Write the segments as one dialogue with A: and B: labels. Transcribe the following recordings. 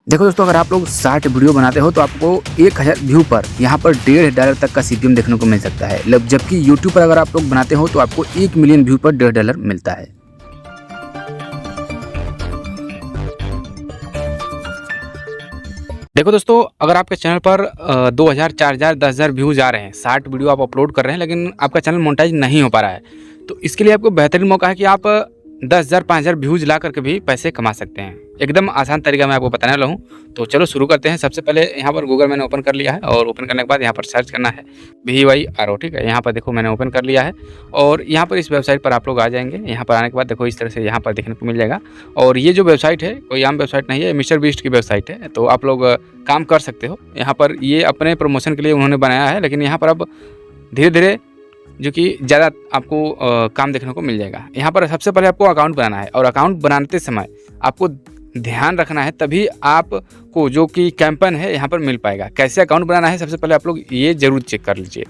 A: देखो दोस्तों, अगर आप लोग शॉर्ट वीडियो बनाते हो तो आपको 1000 व्यू पर यहाँ पर $1.5 तक का सीपीएम देखने को मिल सकता है। जबकि यूट्यूब पर अगर आप लोग बनाते हो तो आपको 1 मिलियन व्यू पर $1.5 मिलता है। देखो दोस्तों, अगर आपके चैनल पर 2000, 4000, 10,000 व्यूज आ रहे हैं, शॉर्ट वीडियो आप अपलोड कर रहे हैं, लेकिन आपका चैनल मोनेटाइज नहीं हो पा रहा है, तो इसके लिए आपको बेहतरीन मौका है कि आप 10,000, 5,000 व्यूज ला करके भी पैसे कमा सकते हैं। एकदम आसान तरीका मैं आपको बताने वाला हूँ। तो चलो शुरू करते हैं। सबसे पहले यहाँ पर गूगल मैंने ओपन कर लिया है और ओपन करने के बाद यहाँ पर सर्च करना है VYRO। ठीक है, यहाँ पर देखो मैंने ओपन कर लिया है और यहाँ पर इस वेबसाइट पर आप लोग आ जाएंगे। यहाँ पर आने के बाद देखो इस तरह से यहाँ पर देखने को मिल जाएगा। और ये जो वेबसाइट है कोई आम वेबसाइट नहीं है, मिस्टर बीस्ट की वेबसाइट है। तो आप लोग काम कर सकते हो। यहाँ पर ये अपने प्रमोशन के लिए उन्होंने बनाया है, लेकिन यहाँ पर अब धीरे धीरे जो कि ज़्यादा आपको काम देखने को मिल जाएगा। यहाँ पर सबसे पहले आपको अकाउंट बनाना है और अकाउंट बनाते समय आपको ध्यान रखना है, तभी आपको जो कि कैंपेन है यहाँ पर मिल पाएगा। कैसे अकाउंट बनाना है, सबसे पहले आप लोग ये ज़रूर चेक कर लीजिए।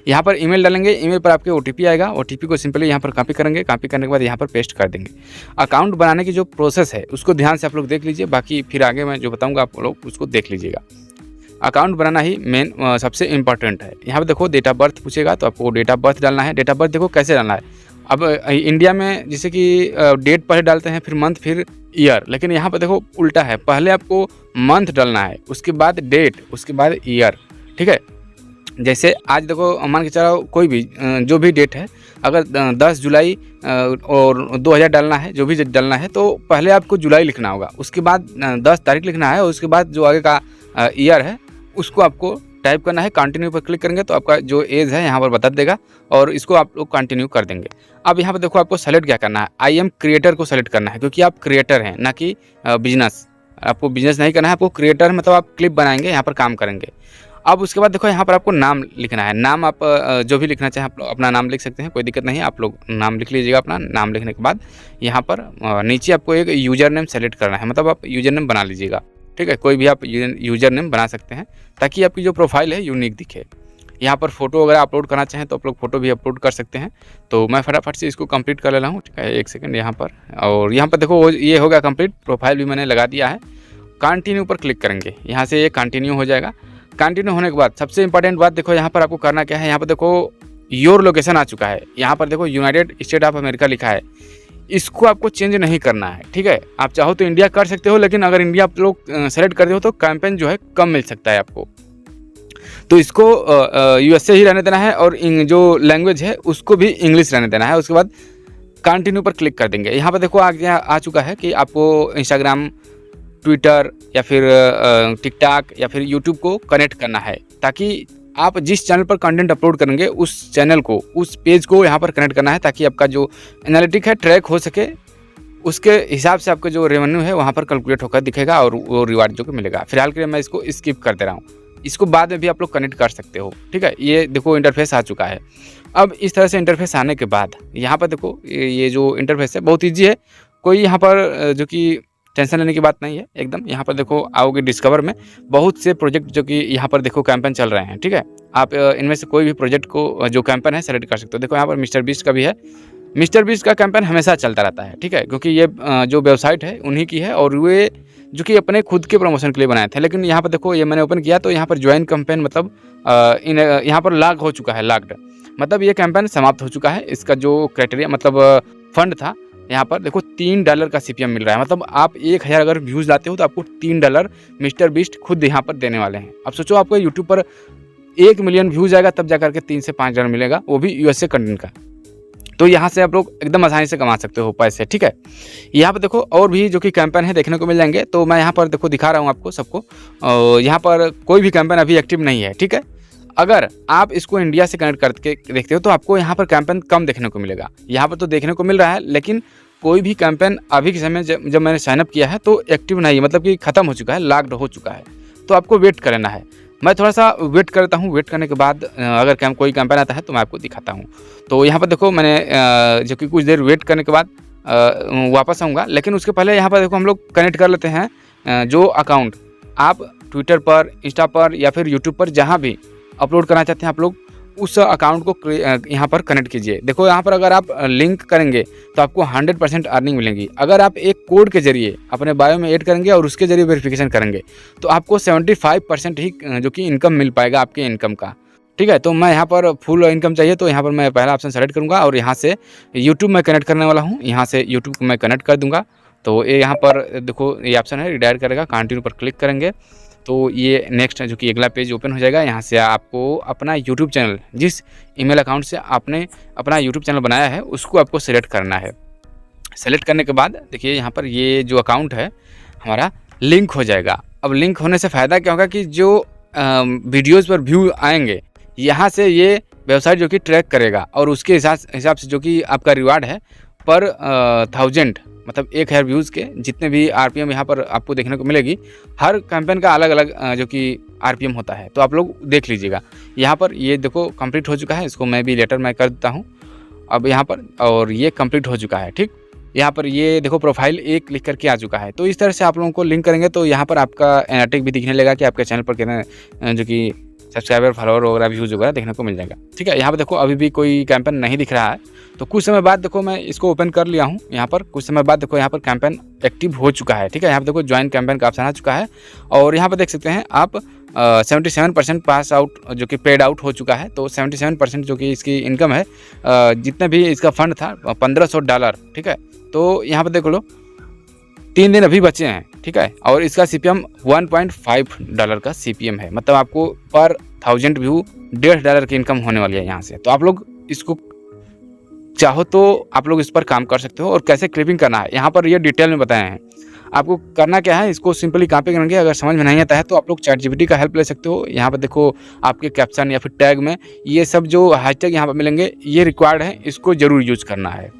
A: यहाँ पर ईमेल डालेंगे, ईमेल पर आपके OTP आएगा। OTP को सिंपली यहाँ पर कॉपी करेंगे, कॉपी करने के बाद यहाँ पर पेस्ट कर देंगे। अकाउंट बनाने की जो प्रोसेस है उसको ध्यान से आप लोग देख लीजिए, बाकी फिर आगे मैं जो बताऊँगा आप लोग उसको देख लीजिएगा। अकाउंट बनाना ही मेन सबसे इम्पॉर्टेंट है। यहाँ पर देखो डेट ऑफ बर्थ पूछेगा, तो आपको डेट ऑफ बर्थ डालना है। डेट ऑफ बर्थ देखो कैसे डालना है। अब इंडिया में जैसे कि डेट पहले डालते हैं, फिर मंथ, फिर ईयर, लेकिन यहाँ पर देखो उल्टा है। पहले आपको मंथ डालना है, उसके बाद डेट, उसके बाद ईयर। ठीक है, जैसे आज देखो मान के चलो कोई भी जो भी डेट है, अगर 10 जुलाई और 2000 डालना है, जो भी डालना है, तो पहले आपको जुलाई लिखना होगा, उसके बाद 10 तारीख लिखना है और उसके बाद जो आगे का ईयर है उसको आपको टाइप करना है। कंटिन्यू पर क्लिक करेंगे तो आपका जो एज है यहाँ पर बता देगा और इसको आप लोग कंटिन्यू कर देंगे। अब यहाँ पर देखो आपको सेलेक्ट क्या करना है, आई एम क्रिएटर को सेलेक्ट करना है, क्योंकि आप क्रिएटर हैं ना कि बिजनेस। आपको बिजनेस नहीं करना है, आपको क्रिएटर मतलब आप क्लिप बनाएंगे, यहाँ पर काम करेंगे। अब उसके बाद देखो यहाँ पर आपको नाम लिखना है। नाम आप जो भी लिखना चाहें आप अपना नाम लिख सकते हैं, कोई दिक्कत नहीं है। आप लोग नाम लिख लीजिएगा। अपना नाम लिखने के बाद यहाँ पर नीचे आपको एक यूज़र नेम सेलेक्ट करना है, मतलब आप यूज़र नेम बना लीजिएगा। ठीक है, कोई भी आप यूज़र नेम बना सकते हैं ताकि आपकी जो प्रोफाइल है यूनिक दिखे। यहाँ पर फोटो वगैरह अपलोड करना चाहें तो आप लोग फोटो भी अपलोड कर सकते हैं। तो मैं फटाफट से इसको कंप्लीट कर ले रहा हूँ। ठीक है, एक सेकंड यहाँ पर। और यहाँ पर देखो ये हो गया कंप्लीट, प्रोफाइल भी मैंने लगा दिया है। कंटिन्यू पर क्लिक करेंगे, यहाँ से ये कंटिन्यू हो जाएगा। कंटिन्यू होने के बाद सबसे इंपॉर्टेंट बात देखो यहाँ पर आपको करना क्या है। यहाँ पर देखो योर लोकेशन आ चुका है, यहाँ पर देखो यूनाइटेड स्टेट ऑफ अमेरिका लिखा है, इसको आपको चेंज नहीं करना है। ठीक है, आप चाहो तो इंडिया कर सकते हो, लेकिन अगर इंडिया आप लोग सेलेक्ट करते हो तो कैंपेन जो है कम मिल सकता है आपको। तो इसको USA ही रहने देना है और जो लैंग्वेज है उसको भी इंग्लिश रहने देना है। उसके बाद कंटिन्यू पर क्लिक कर देंगे। यहाँ पर देखो आगे आ चुका है कि आपको इंस्टाग्राम, ट्विटर या फिर टिकटॉक या फिर यूट्यूब को कनेक्ट करना है, ताकि आप जिस चैनल पर कंटेंट अपलोड करेंगे उस चैनल को, उस पेज को यहाँ पर कनेक्ट करना है, ताकि आपका जो एनालिटिक है ट्रैक हो सके। उसके हिसाब से आपका जो रेवेन्यू है वहाँ पर कैलकुलेट होकर दिखेगा और वो रिवार्ड जो कि मिलेगा। फिलहाल के लिए मैं इसको स्किप कर दे रहा हूँ, इसको बाद में भी आप लोग कनेक्ट कर सकते हो। ठीक है, ये देखो इंटरफेस आ चुका है। अब इस तरह से इंटरफेस आने के बाद यहाँ पर देखो ये जो इंटरफेस है बहुत ईजी है, कोई यहाँ पर जो कि टेंशन लेने की बात नहीं है एकदम। यहाँ पर देखो आओगे डिस्कवर में, बहुत से प्रोजेक्ट जो कि यहाँ पर देखो कैंपेन चल रहे हैं। ठीक है, आप इनमें से कोई भी प्रोजेक्ट को जो कैंपेन है सेलेक्ट कर सकते हो। देखो यहाँ पर मिस्टर बीस्ट का भी है। मिस्टर बीस्ट का कैंपेन हमेशा चलता रहता है। ठीक है, क्योंकि ये जो वेबसाइट है उन्हीं की है और वे जो कि अपने खुद के प्रमोशन के लिए बनाए थे। लेकिन यहाँ पर देखो ये मैंने ओपन किया तो यहाँ पर ज्वाइन कैंपेन मतलब यहाँ पर लॉग हो चुका है, लॉग्ड, मतलब ये कैंपेन समाप्त हो चुका है। इसका जो क्राइटेरिया मतलब फंड था, यहाँ पर देखो $3 का CPM मिल रहा है। मतलब आप 1000 अगर व्यूज़ लाते हो तो आपको $3 मिस्टर बीस्ट खुद यहाँ पर देने वाले हैं। अब सोचो आपको यूट्यूब पर 1 मिलियन व्यूज़ आएगा तब जा करके $3 से $5 मिलेगा, वो भी USA कंटेंट का। तो यहाँ से आप लोग एकदम आसानी से कमा सकते हो पैसे। ठीक है, यहाँ पर देखो और भी जो कि कैंपेन है देखने को मिल जाएंगे। तो मैं यहाँ पर देखो दिखा रहा हूँ आपको सबको। यहाँ पर कोई भी कैंपेन अभी एक्टिव नहीं है। ठीक है, अगर आप इसको इंडिया से कनेक्ट करके देखते हो तो आपको यहाँ पर कैंपेन कम देखने को मिलेगा। यहाँ पर तो देखने को मिल रहा है, लेकिन कोई भी कैंपेन अभी के समय जब मैंने साइनअप किया है तो एक्टिव नहीं, मतलब कि ख़त्म हो चुका है, लॉक्ड हो चुका है। तो आपको वेट करना है। मैं थोड़ा सा वेट करता हूँ, वेट करने के बाद अगर कोई कैंपेन आता है तो मैं आपको दिखाता हूँ। तो यहाँ पर देखो मैंने जो कि कुछ देर वेट करने के बाद वापस आऊँगा, लेकिन उसके पहले यहाँ पर देखो हम लोग कनेक्ट कर लेते हैं जो अकाउंट आप ट्विटर पर, इंस्टा पर या फिर यूट्यूब पर जहाँ भी अपलोड करना चाहते हैं आप लोग उस अकाउंट को यहाँ पर कनेक्ट कीजिए। देखो यहाँ पर अगर आप लिंक करेंगे तो आपको 100% अर्निंग मिलेंगी। अगर आप एक कोड के जरिए अपने बायो में ऐड करेंगे और उसके जरिए वेरिफिकेशन करेंगे तो आपको 75% ही जो कि इनकम मिल पाएगा आपके इनकम का। ठीक है, तो मैं यहाँ पर फुल इनकम चाहिए तो यहाँ पर मैं पहला ऑप्शन सेलेक्ट करूँगा और यहाँ से यूट्यूब में कनेक्ट करने वाला हूँ। यहाँ से यूट्यूब को मैं कनेक्ट कर दूँगा। तो ये यहाँ पर देखो ये ऑप्शन है रिडायरेक्ट करेगा, कंटिन्यू पर क्लिक करेंगे तो ये नेक्स्ट जो कि अगला पेज ओपन हो जाएगा। यहाँ से आपको अपना यूट्यूब चैनल, जिस ईमेल अकाउंट से आपने अपना यूट्यूब चैनल बनाया है उसको आपको सेलेक्ट करना है। सेलेक्ट करने के बाद देखिए यहाँ पर ये जो अकाउंट है हमारा लिंक हो जाएगा। अब लिंक होने से फ़ायदा क्या होगा कि जो वीडियोज़ पर व्यू आएंगे यहाँ से ये वेबसाइट जो कि ट्रैक करेगा और उसके हिसाब से जो कि आपका रिवार्ड है पर 1000 मतलब 1000 व्यूज़ के जितने भी आरपीएम यहाँ पर आपको देखने को मिलेगी। हर कैंपेन का अलग अलग जो कि आरपीएम होता है, तो आप लोग देख लीजिएगा। यहाँ पर ये देखो कंप्लीट हो चुका है, इसको मैं भी लेटर मैं कर देता हूँ अब यहाँ पर, और ये कंप्लीट हो चुका है। ठीक, यहाँ पर ये देखो प्रोफाइल एक लिख करके आ चुका है। तो इस तरह से आप लोगों को लिंक करेंगे तो यहाँ पर आपका एनालिटिक भी दिखने लगा कि आपके चैनल पर कितने जो कि सब्सक्राइबर, फॉलोअर वगैरह, व्यूज़ वगैरह देखने को मिल जाएगा। ठीक है, यहाँ पर देखो अभी भी कोई कैंपेन नहीं दिख रहा है। तो कुछ समय बाद देखो मैं इसको ओपन कर लिया हूँ। यहाँ पर कुछ समय बाद देखो यहाँ पर कैंपेन एक्टिव हो चुका है। ठीक है, यहाँ पर देखो ज्वाइन कैंपेन का ऑप्शन आ चुका है और यहाँ पर देख सकते हैं आप 77% पास आउट जो कि पेड आउट हो चुका है। तो 77% जो कि इसकी इनकम है, जितना भी इसका फंड था $1500। ठीक है, तो यहाँ पर देख लो 3 दिन अभी बचे हैं। ठीक है, और इसका CPM $1.5 का CPM है, मतलब आपको पर 1000 व्यू $1.5 की इनकम होने वाली है यहाँ से। तो आप लोग इसको चाहो तो आप लोग इस पर काम कर सकते हो। और कैसे क्लिपिंग करना है यहाँ पर ये डिटेल में बताए हैं। आपको करना क्या है, इसको सिंपली कॉपी करेंगे। अगर समझ में नहीं आता है तो आप लोग ChatGPT का हेल्प ले सकते हो। यहाँ पर देखो आपके कैप्शन या फिर टैग में ये सब जो हैशटैग यहाँ पर मिलेंगे ये रिक्वायर्ड है, इसको ज़रूर यूज़ करना है।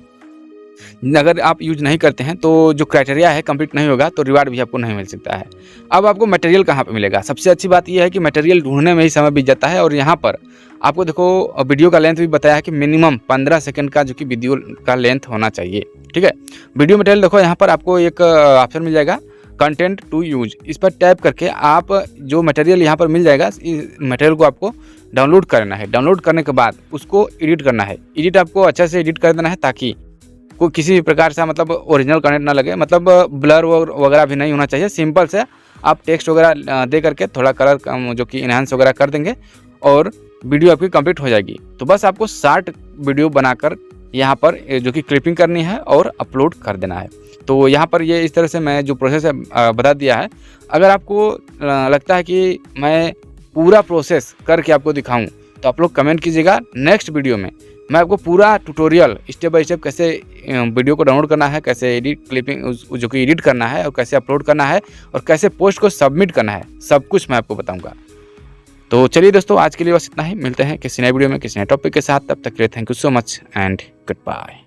A: अगर आप यूज नहीं करते हैं तो जो क्राइटेरिया है कंप्लीट नहीं होगा तो रिवार्ड भी आपको नहीं मिल सकता है। अब आपको मटेरियल कहाँ पे मिलेगा, सबसे अच्छी बात यह है कि मटेरियल ढूंढने में ही समय बीत जाता है। और यहाँ पर आपको देखो वीडियो का लेंथ भी बताया है कि मिनिमम 15 सेकंड का जो कि वीडियो का लेंथ होना चाहिए। ठीक है, वीडियो मटेरियल देखो यहाँ पर आपको एक ऑप्शन मिल जाएगा कंटेंट टू यूज। इस पर टैप करके आप जो मटेरियल यहाँ पर मिल जाएगा इस मटेरियल को आपको डाउनलोड करना है। डाउनलोड करने के बाद उसको एडिट करना है। एडिट आपको अच्छे से एडिट कर देना है ताकि कोई किसी भी प्रकार से मतलब ओरिजिनल कंटेंट ना लगे, मतलब ब्लर वगैरह भी नहीं होना चाहिए। सिंपल से आप टेक्स्ट वगैरह दे करके थोड़ा कलर जो कि इनहांस वगैरह कर देंगे और वीडियो आपकी कंप्लीट हो जाएगी। तो बस आपको शॉर्ट वीडियो बनाकर यहाँ पर जो कि क्लिपिंग करनी है और अपलोड कर देना है। तो यहाँ पर ये इस तरह से मैं जो प्रोसेस है बता दिया है। अगर आपको लगता है कि मैं पूरा प्रोसेस करके आपको दिखाऊं तो आप लोग कमेंट कीजिएगा। नेक्स्ट वीडियो में मैं आपको पूरा ट्यूटोरियल स्टेप बाय स्टेप कैसे वीडियो को डाउनलोड करना है, कैसे एडिट क्लिपिंग जो कि एडिट करना है और कैसे अपलोड करना है और कैसे पोस्ट को सबमिट करना है, सब कुछ मैं आपको बताऊंगा। तो चलिए दोस्तों, आज के लिए बस इतना ही। मिलते हैं किसी नए वीडियो में किसी नए टॉपिक के साथ। तब तक के लिए thank you so much and good bye.